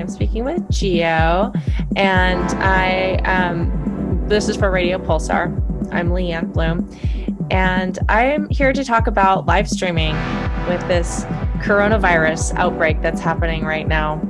am speaking with Geo, and this is for Radio Pulsar. I'm Leanne Bloom, and I'm here to talk about live streaming with this coronavirus outbreak that's happening right now,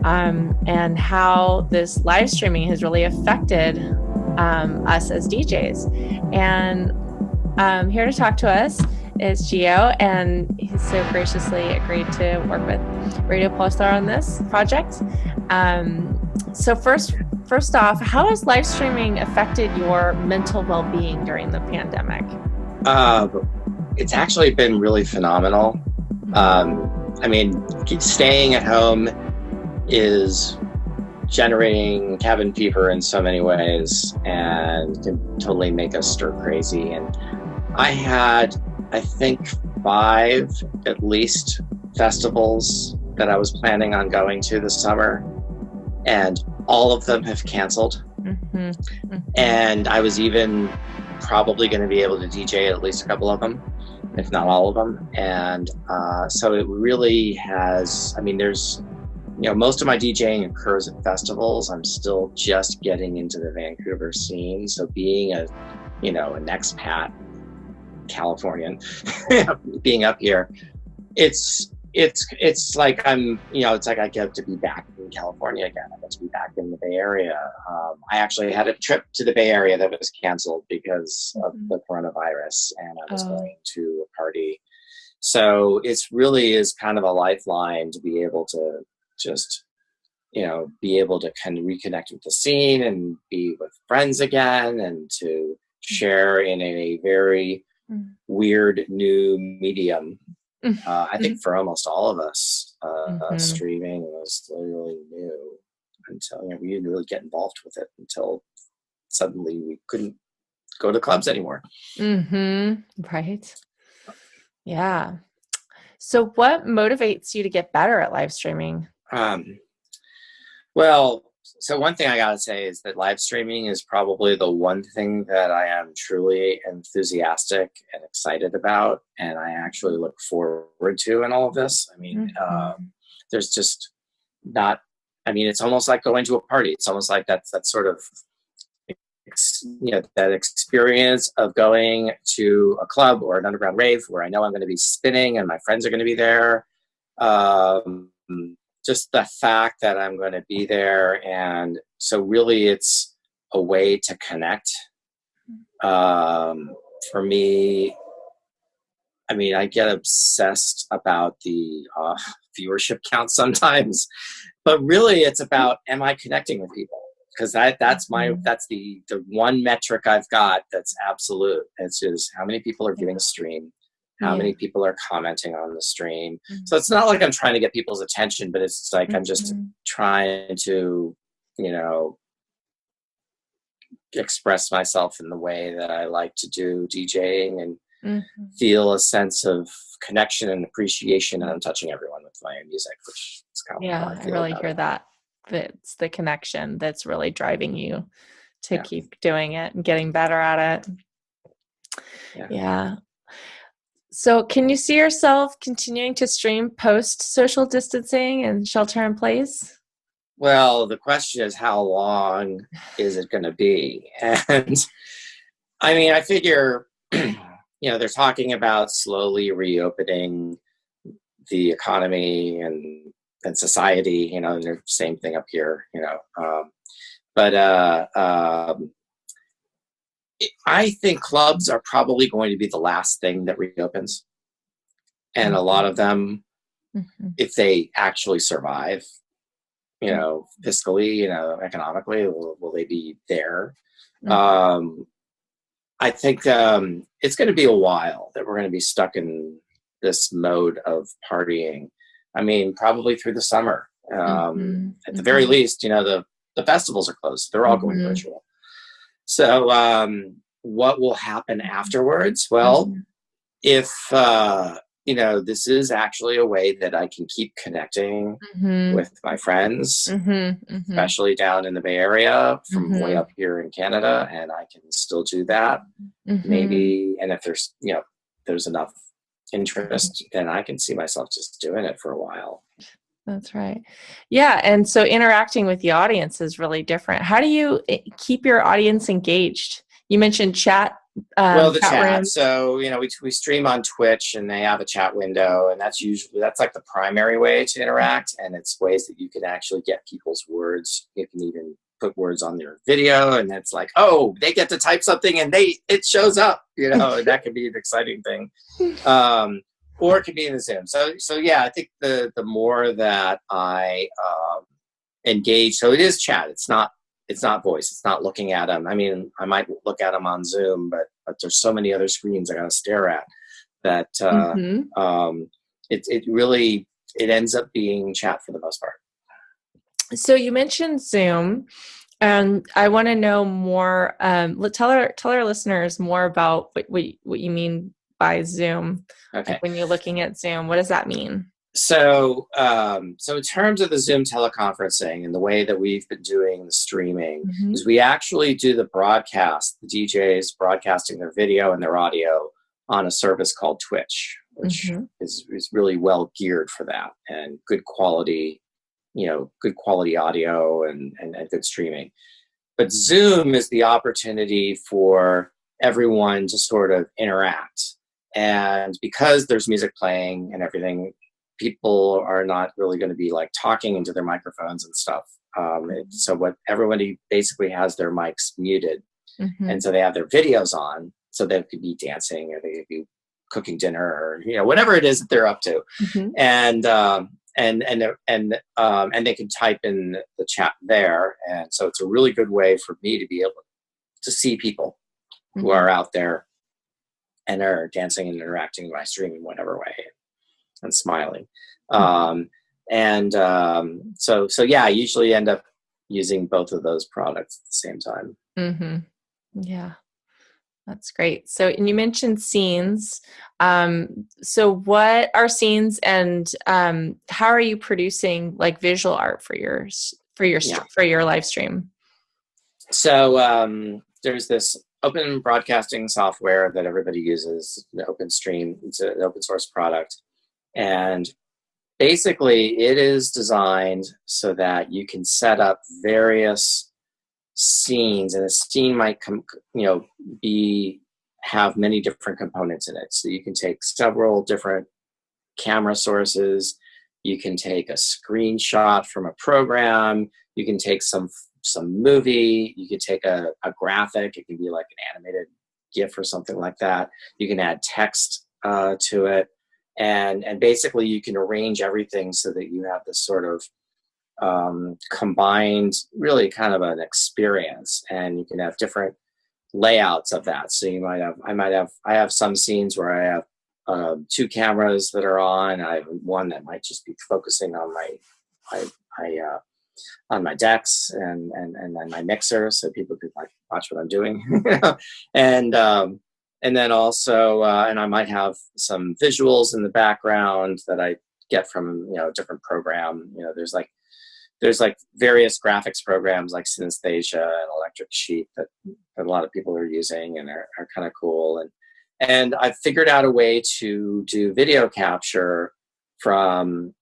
and how this live streaming has really affected us as DJs. And here to talk to us is Geo, and he's so graciously agreed to work with Radio Pulsar on this project. So first off, how has live streaming affected your mental well-being during the pandemic? It's actually been really phenomenal. I mean, staying at home is generating cabin fever in so many ways and can totally make us stir crazy. And I had, I think, 5 at least festivals that I was planning on going to this summer, and all of them have canceled. Mm-hmm. Mm-hmm. And I was even probably going to be able to DJ at least a couple of them, if not all of them. And so it really has, I mean, there's, most of my DJing occurs at festivals. I'm still just getting into the Vancouver scene. So being an expat Californian, being up here, it's like it's like I get to be back in California again. I get to be back in the Bay Area. I actually had a trip to the Bay Area that was canceled because of the coronavirus, and I was going to a party. So it's really is kind of a lifeline to be able to just, be able to kind of reconnect with the scene and be with friends again, and to share in a very weird new medium. I think for almost all of us, streaming was really new until we didn't really get involved with it until suddenly we couldn't go to clubs anymore. Right. Yeah. So what motivates you to get better at live streaming? Well, so one thing I gotta say is that live streaming is probably the one thing that I am truly enthusiastic and excited about, and I actually look forward to in all of this. I mean, there's just not, I mean, it's almost like going to a party. It's almost like that sort of, that experience of going to a club or an underground rave where I know I'm going to be spinning and my friends are going to be there. Just the fact that I'm going to be there. And so really it's a way to connect. For me, I mean, I get obsessed about the viewership count sometimes, but really it's about, am I connecting with people? Because that's the one metric I've got that's absolute. It's just how many people are viewing the stream, how many people are commenting on the stream. So it's not like I'm trying to get people's attention, but it's like I'm just trying to, express myself in the way that I like to do DJing, and feel a sense of connection and appreciation. And I'm touching everyone with my own music, which is kind of how I really hear that. It's the connection that's really driving you to keep doing it and getting better at it. Yeah. So can you see yourself continuing to stream post social distancing and shelter in place? Well, the question is, how long is it going to be? And I mean, I figure, they're talking about slowly reopening the economy and society, and the same thing up here, but I think clubs are probably going to be the last thing that reopens. And a lot of them, if they actually survive, fiscally, economically, will they be there? I think it's going to be a while that we're going to be stuck in this mode of partying. I mean, probably through the summer. At the very least, the festivals are closed. They're all going virtual. So what will happen afterwards? Well, if, this is actually a way that I can keep connecting with my friends, especially down in the Bay Area from way up here in Canada, and I can still do that. Maybe, and if there's enough interest, then I can see myself just doing it for a while. That's right. Yeah. And so interacting with the audience is really different. How do you keep your audience engaged? You mentioned Well, the chat chat. rooms. So, we stream on Twitch and they have a chat window, and that's like the primary way to interact. And it's ways that you can actually get people's words. You can even put words on their video, and it's like, oh, they get to type something and it shows up, and that could be an exciting thing. Or it could be in the Zoom. So yeah, I think the more that I engage, so it is chat. It's not voice. It's not looking at them. I mean, I might look at them on Zoom, but there's so many other screens I got to stare at that it ends up being chat for the most part. So you mentioned Zoom, and I want to know more. Tell our listeners more about what you mean by Zoom. Okay. Like when you're looking at Zoom, what does that mean? So in terms of the Zoom teleconferencing and the way that we've been doing the streaming, is we actually do the broadcast, the DJs broadcasting their video and their audio on a service called Twitch, which is really well geared for that, and good quality audio and good streaming. But Zoom is the opportunity for everyone to sort of interact. And because there's music playing and everything, people are not really going to be like talking into their microphones and stuff. So what everybody basically has their mics muted. And so they have their videos on, so they could be dancing or they could be cooking dinner or whatever it is that they're up to. And they can type in the chat there. And so it's a really good way for me to be able to see people who are out there and are dancing and interacting in my stream in whatever way and smiling. So yeah, I usually end up using both of those products at the same time. Yeah. That's great. So, and you mentioned scenes. So what are scenes, and how are you producing like visual art for your live stream? So there's this open broadcasting software that everybody uses, the OpenStream. It's an open source product. And basically it is designed so that you can set up various scenes, and a scene might have many different components in it. So you can take several different camera sources, you can take a screenshot from a program, you can take some movie, you can take a graphic, it can be like an animated GIF or something like that, you can add text to it, and basically you can arrange everything so that you have this sort of combined, really kind of an experience, and you can have different layouts of that. So I have some scenes where I have two cameras that are on. I have one that might just be focusing on my decks and then my mixer, so people could like watch what I'm doing. And then also, and I might have some visuals in the background that I get from a different program. There's like various graphics programs like Synesthesia and Electric Sheet that a lot of people are using and are kind of cool. And I've figured out a way to do video capture from,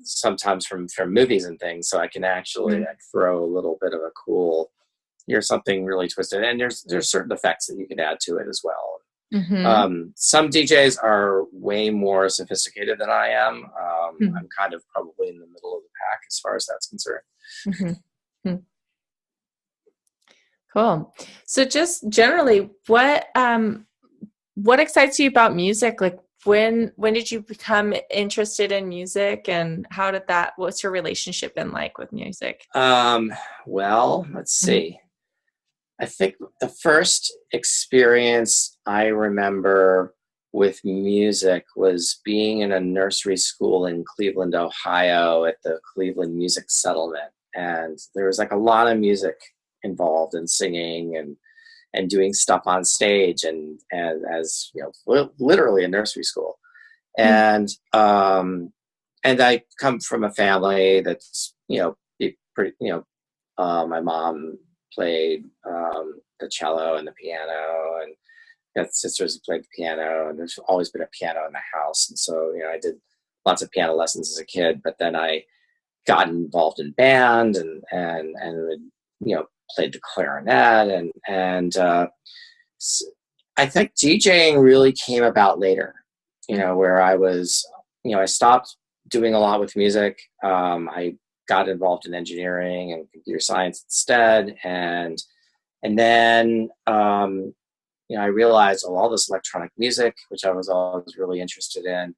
sometimes from movies and things. So I can actually like throw a little bit of a cool, here's something really twisted. And there's certain effects that you can add to it as well. Some DJs are way more sophisticated than I am. I'm kind of probably in the middle of the pack as far as that's concerned. Cool. So just generally, what excites you about music? Like when did you become interested in music, and what's your relationship been like with music? Well, let's see. I think the first experience I remember with music was being in a nursery school in Cleveland, Ohio, at the Cleveland Music Settlement. And there was like a lot of music involved in singing and doing stuff on stage, and as literally a nursery school. And I come from a family that's pretty my mom played the cello and the piano, and got sisters who played the piano, and there's always been a piano in the house. And so I did lots of piano lessons as a kid, but then I got involved in band and played the clarinet and I think DJing really came about later, where I was, I stopped doing a lot with music. I got involved in engineering and computer science instead. And then, I realized all this electronic music, which I was always really interested in.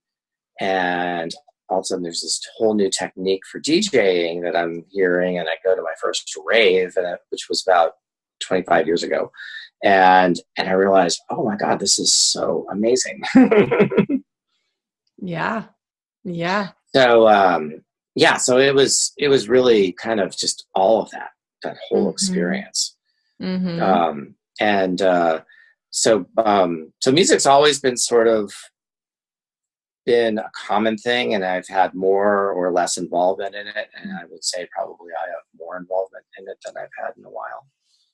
And all of a sudden there's this whole new technique for DJing that I'm hearing. And I go to my first rave, which was about 25 years ago. And I realized, oh my God, this is so amazing. Yeah. Yeah. So, so it was really kind of just all of that whole experience. Mm-hmm. So music's always been sort of been a common thing, and I've had more or less involvement in it. And I would say probably I have more involvement in it than I've had in a while.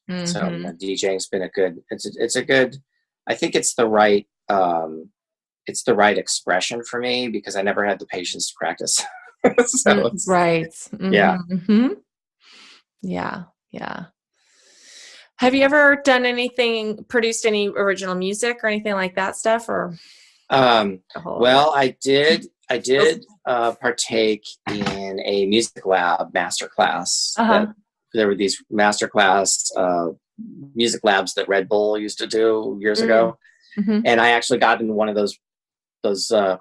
Mm-hmm. So DJing's been it's a good, I think it's the right expression for me because I never had the patience to practice. So right. Mm-hmm. Yeah. Mm-hmm. Yeah. Yeah. Have you ever produced any original music or anything like that stuff, or? Well, I did partake in a music lab masterclass. There were these masterclass music labs that Red Bull used to do years ago. Mm-hmm. And I actually got into one of those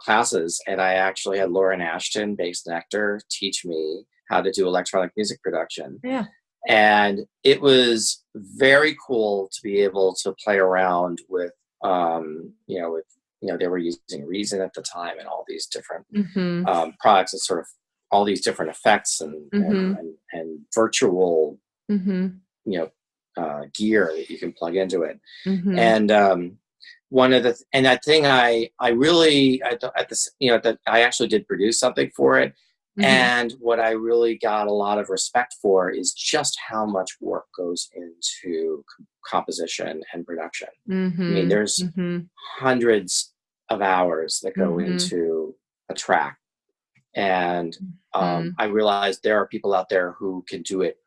classes, and I actually had Lauren Ashton, bass nectar, teach me how to do electronic music production. Yeah. And it was very cool to be able to play around with, they were using Reason at the time and all these different products and sort of all these different effects and virtual, gear that you can plug into it. Mm-hmm. And I think I actually did produce something for it. Mm-hmm. And what I really got a lot of respect for is just how much work goes into composition and production. Mm-hmm. I mean, there's hundreds of hours that go into a track. And I realized there are people out there who can do it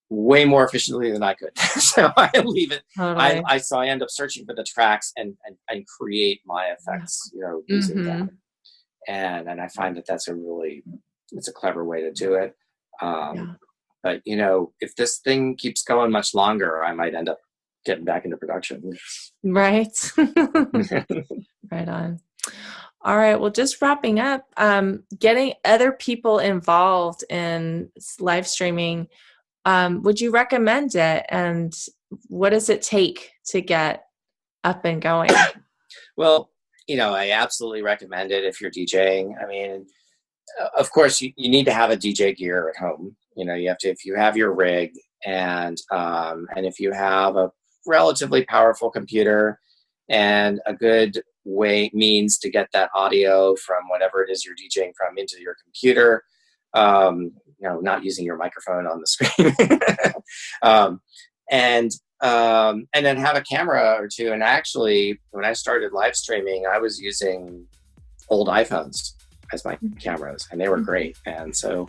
way more efficiently than I could. So I leave it. Totally. I end up searching for the tracks and create my effects, using them. And I find that it's a clever way to do it. But if this thing keeps going much longer, I might end up getting back into production. Right. Right on. All right. Well, just wrapping up, getting other people involved in live streaming, would you recommend it? And what does it take to get up and going? Well, I absolutely recommend it if you're DJing. I mean, of course, you need to have a DJ gear at home. You have to, if you have your rig and if you have a relatively powerful computer and a good means to get that audio from whatever it is you're DJing from into your computer, not using your microphone on the screen, and then have a camera or two. And actually, when I started live streaming, I was using old iPhones as my cameras, and they were great. And so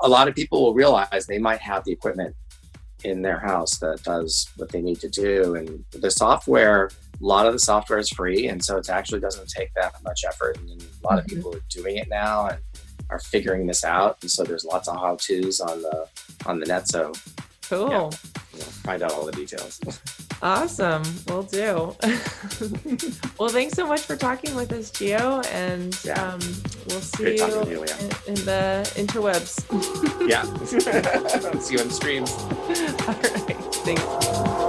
a lot of people will realize they might have the equipment in their house that does what they need to do. And the software, a lot of the software is free. And so it actually doesn't take that much effort. And a lot of people are doing it now and are figuring this out. And so there's lots of how-tos on the net. So cool. Find out all the details. Awesome. Will do. Well, thanks so much for talking with us, Gio. And we'll see you in the interwebs. Yeah. See you on the streams. All right. Thanks.